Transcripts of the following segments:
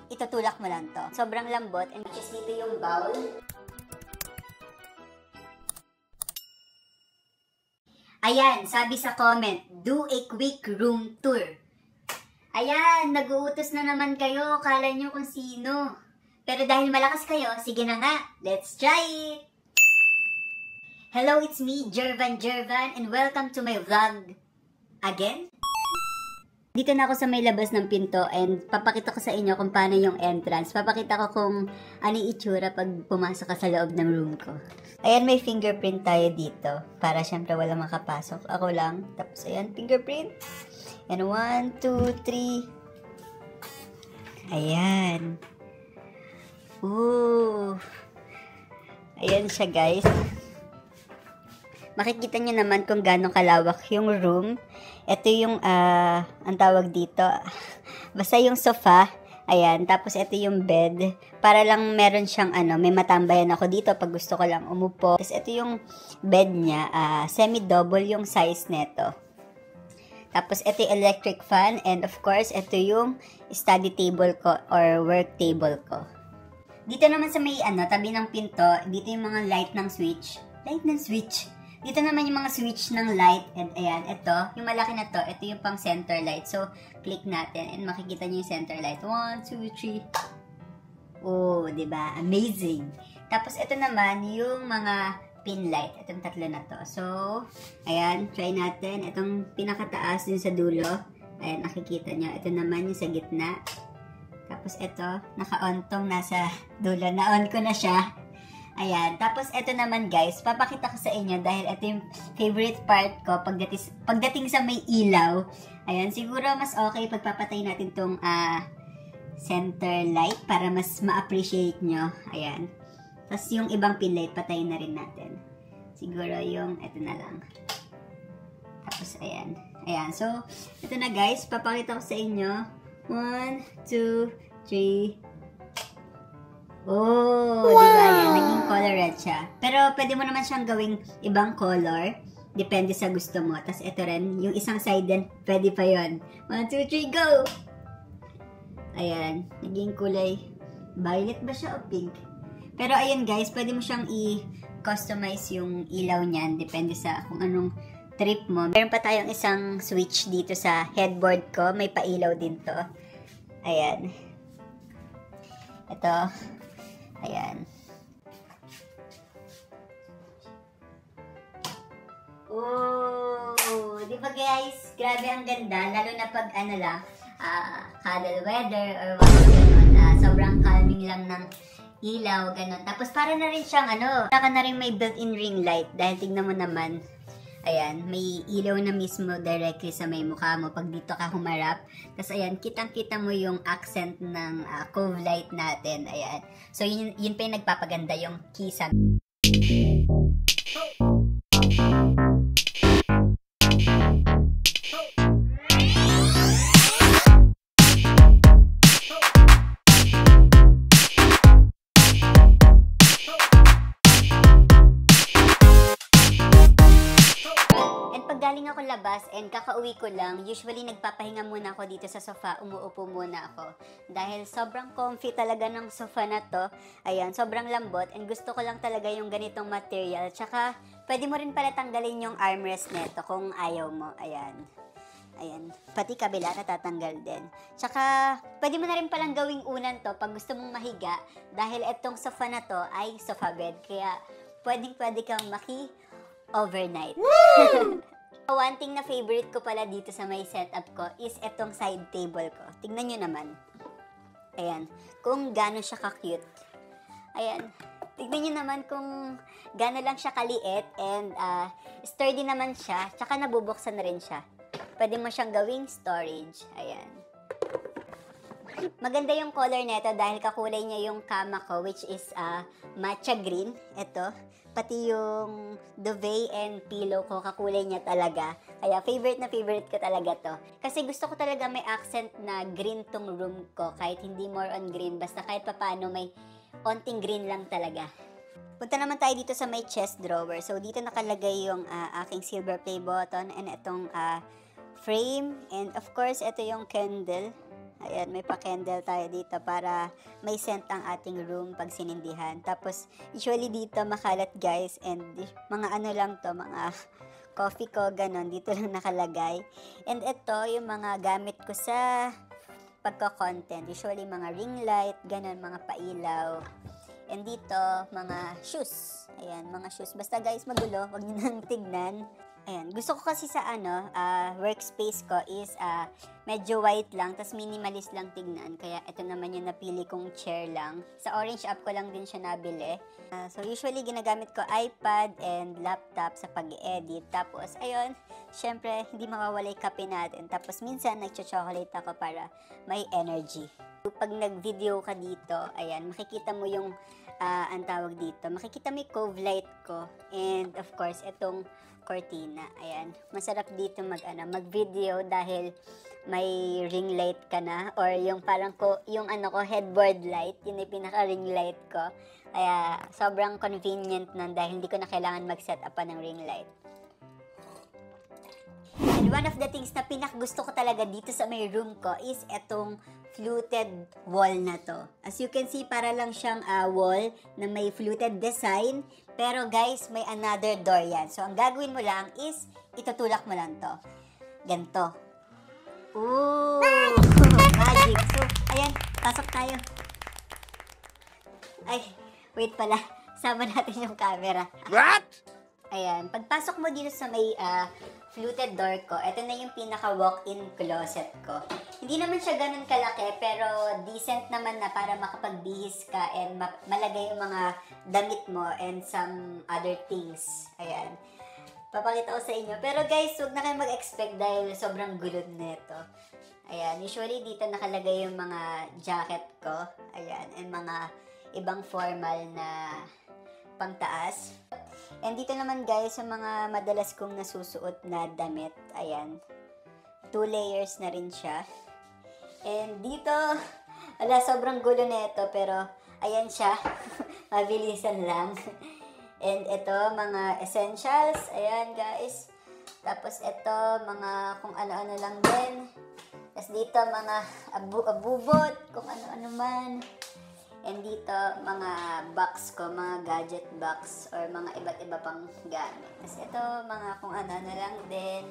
itutulak mo lang to. Sobrang lambot, and which is dito yung bowl. Ayan, sabi sa comment, do a quick room tour. Ayan, nag-uutos na naman kayo, kala nyo kung sino. Pero dahil malakas kayo, sige na nga, let's try it! Hello, it's me, Jervan, and welcome to my vlog. Again? Dito na ako sa may labas ng pinto and papakita ko sa inyo kung paano yung entrance. Papakita ko kung ano yung itsura pag pumasok ka sa loob ng room ko. Ayan, may fingerprint tayo dito para syempre wala makapasok. Ako lang. Tapos ayan, fingerprint. And 1, 2, 3. Ayan. Ooh. Ayan siya, guys. Makikita nyo naman kung gaano kalawak yung room. Ito yung, ang tawag dito, basta yung sofa. Ayan, tapos ito yung bed. Para lang meron siyang, may matambayan ako dito pag gusto ko lang umupo. Tapos ito yung bed niya, semi-double yung size neto. Tapos ito yung electric fan. And of course, ito yung study table ko or work table ko. Dito naman sa may, tabi ng pinto, dito yung mga light ng switch. Light ng switch? Dito naman yung mga switch ng light, and ayan, ito, yung malaki na to, ito yung pang center light. So, click natin, and makikita nyo yung center light. 1, 2, 3. Oh, diba? Amazing! Tapos, ito naman, yung mga pin light. Itong tatlo na to. So, ayan, try natin. Itong pinakataas din sa dulo. Ayan, nakikita nyo. Ito naman yung sa gitna. Tapos, ito, naka-on tong nasa dulo. Na-on ko na siya. Ayan. Tapos, ito naman guys, papakita ko sa inyo dahil ito yung favorite part ko pagdating sa may ilaw. Ayan, siguro mas okay pagpapatay natin tong center light para mas ma-appreciate nyo. Ayan. Tapos, yung ibang pin light, patayin na rin natin. Siguro yung, ito na lang. Tapos, ayan. Ayan. So, ito na guys, papakita ko sa inyo. 1, 2, 3. Oh, wow! Diba yan? Naging color red siya. Pero pwede mo naman siyang gawing ibang color. Depende sa gusto mo. Tapos ito rin, yung isang side din, pwede pa yun. 1, 2, 3, go! Ayan, naging kulay violet ba siya o pink? Pero ayun guys, pwede mo siyang i-customize yung ilaw niyan. Depende sa kung anong trip mo. Meron pa tayong isang switch dito sa headboard ko. May pailaw din to. Ayan. Ito. Ayan. Oh, di ba guys? Grabe ang ganda. Lalo na pag cuddle weather or what ganun. Sobrang calming lang ng ilaw, ganun. Tapos para na rin siyang para na rin may built-in ring light. Dahil tignan mo naman, ayan, may ilaw na mismo directly sa may mukha mo pag dito ka humarap. Tapos ayan, kitang-kita mo yung accent ng cove light natin. Ayan. So yun pa yung nagpapaganda yung kisag. Galing ako labas and kakauwi ko lang, usually nagpapahinga muna ako dito sa sofa, umuupo muna ako. Dahil sobrang comfy talaga ng sofa na to. Ayan, sobrang lambot and gusto ko lang talaga yung ganitong material. Tsaka, pwede mo rin pala tanggalin yung armrest neto kung ayaw mo. Ayan. Ayan. Pati kabila natatanggal din. Tsaka, pwede mo na rin palang gawing unan to pag gusto mong mahiga. Dahil etong sofa na to ay sofa bed. Kaya, pwede kang maki-overnight. One thing na favorite ko pala dito sa may setup ko is etong side table ko. Tignan nyo naman. Ayan. Kung gaano siya ka-cute. Ayan. Tignan nyo naman kung gaano lang siya kaliit and sturdy naman siya. Tsaka nabubuksan na rin siya. Pwede mo siyang gawing storage. Ayan. Maganda yung color nito dahil kakulay niya yung kama ko which is matcha green. Ito. Pati yung duvet and pillow ko, kakulay niya talaga. Kaya favorite na favorite ko talaga to. Kasi gusto ko talaga may accent na green tong room ko. Kahit hindi more on green, basta kahit papano may onting green lang talaga. Punta naman tayo dito sa may chest drawer. So dito nakalagay yung aking silver play button and itong frame. And of course, ito yung candle. Ayan, may pa-candle tayo dito para may scent ang ating room pag sinindihan. Tapos, usually dito makalat guys, and mga ano lang to, mga coffee ko, ganon, dito lang nakalagay. And ito, yung mga gamit ko sa pagka-content. Usually, mga ring light, ganon, mga pailaw. And dito, mga shoes. Ayan, mga shoes. Basta guys, magulo, wag nyo nang tignan. Ayan, gusto ko kasi sa workspace ko is medyo white lang, tas minimalist lang tignan. Kaya ito naman yung napili kong chair lang. Sa Orange app ko lang din siya nabili. So usually ginagamit ko iPad and laptop sa pag-edit. Tapos ayun, syempre hindi mawawala yung kape natin. Tapos minsan nagcho-chocolate ako para may energy. Pag nag-video ka dito, ayan, makikita mo yung ang tawag dito. Makikita mo yung cove light ko. And of course, itong cortina. Ayan. Masarap dito mag-video dahil may ring light ka na, or yung parang yung headboard light, yun yung pinaka ring light ko. Kaya sobrang convenient nun dahil hindi ko na kailangan mag-set up pa ng ring light. And one of the things na pinakagusto ko talaga dito sa may room ko is etong fluted wall na to. As you can see, para lang siyang wall na may fluted design. Pero guys, may another door yan. So, ang gagawin mo lang is, itutulak mo lang to. Ganto. Ooh! Magic. So, ayan, pasok tayo. Ay, wait pala. Sama natin yung camera. What? Ayan, pagpasok mo dito sa may fluted door ko, ito na yung pinaka walk-in closet ko. Hindi naman siya ganun kalaki, pero decent naman na para makapagbihis ka and malagay yung mga damit mo and some other things. Ayan. Papakita ko sa inyo. Pero guys, huwag na kayo mag-expect dahil sobrang gulod nito. Ayan, usually dito nakalagay yung mga jacket ko. Ayan, and mga ibang formal na pangtaas. And dito naman guys, yung mga madalas kong nasusuot na damit. Ayan. 2 layers na rin siya. And dito, sobrang gulo nito, pero ayan siya. Mabilisan lang. And ito, mga essentials. Ayan guys. Tapos ito, mga kung ano-ano lang din. Tapos dito, mga abubot, kung ano-ano man. And dito, mga box ko, mga gadget box, or mga iba't iba pang gamit. Tapos ito, mga kung ano-ano lang din.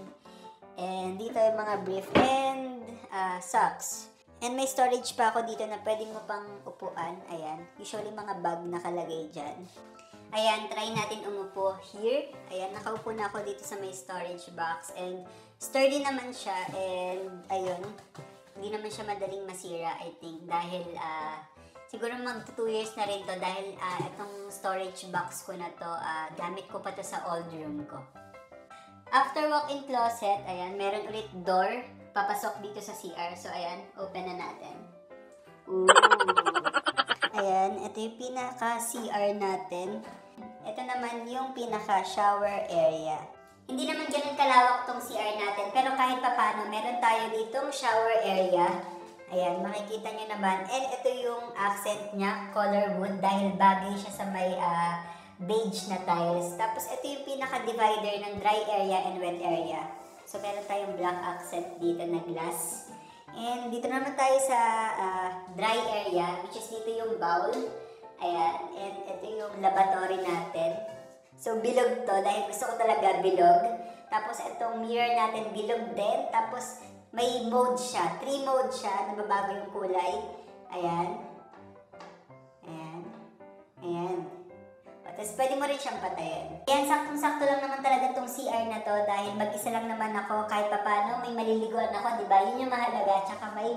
And dito yung mga brief and socks. And may storage pa ako dito na pwede mo pang upuan. Ayan. Usually mga bag nakalagay dyan. Ayan, try natin umupo here. Ayan, nakaupo na ako dito sa may storage box. And sturdy naman siya. And ayun, hindi naman siya madaling masira, I think. Dahil siguro mag 2 years na rin to dahil itong storage box ko na to, gamit ko pa to sa old room ko. After walk-in closet, ayan, meron ulit door, papasok dito sa CR. So, ayan, open na natin. Ooh! Ayan, ito yung pinaka-CR natin. Ito naman yung pinaka-shower area. Hindi naman ganun kalawak tong CR natin, pero kahit papano, meron tayo ditong shower area. Ayan, makikita nyo naman. And ito yung accent niya, color wood, dahil bagay siya sa may beige na tiles. Tapos ito yung pinaka-divider ng dry area and wet area. So meron tayong black accent dito na glass. And dito naman tayo sa dry area, which is dito yung bowl. Ayan, and ito yung lavatory natin. So bilog to, dahil gusto ko talaga bilog. Tapos itong mirror natin bilog din. Tapos may mode siya, 3 mode siya, nababago yung kulay. Ayan. Ayan. Ayan. Tapos pwede mo rin siyang patayin. Ayan, saktong-sakto lang naman talaga itong CR na to dahil mag-isa lang naman ako kahit papano may maliliguan ako, diba? Yun yung mahalaga, tsaka may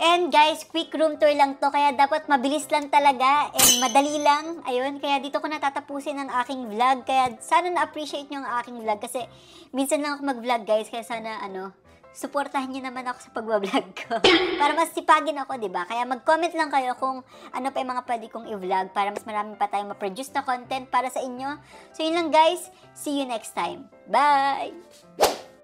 And guys, quick room tour lang to, kaya dapat mabilis lang talaga and madali lang. Ayun, kaya dito ko natatapusin ang aking vlog. Kaya sana na-appreciate nyo ang aking vlog kasi minsan lang ako mag-vlog guys, kaya sana suportahan nyo naman ako sa pagbablog ko. Para mas sipagin ako, diba? Kaya mag-comment lang kayo kung ano pa yung mga pwede kong i-vlog para mas marami pa tayong ma-produce na content para sa inyo. So yun lang guys, see you next time. Bye!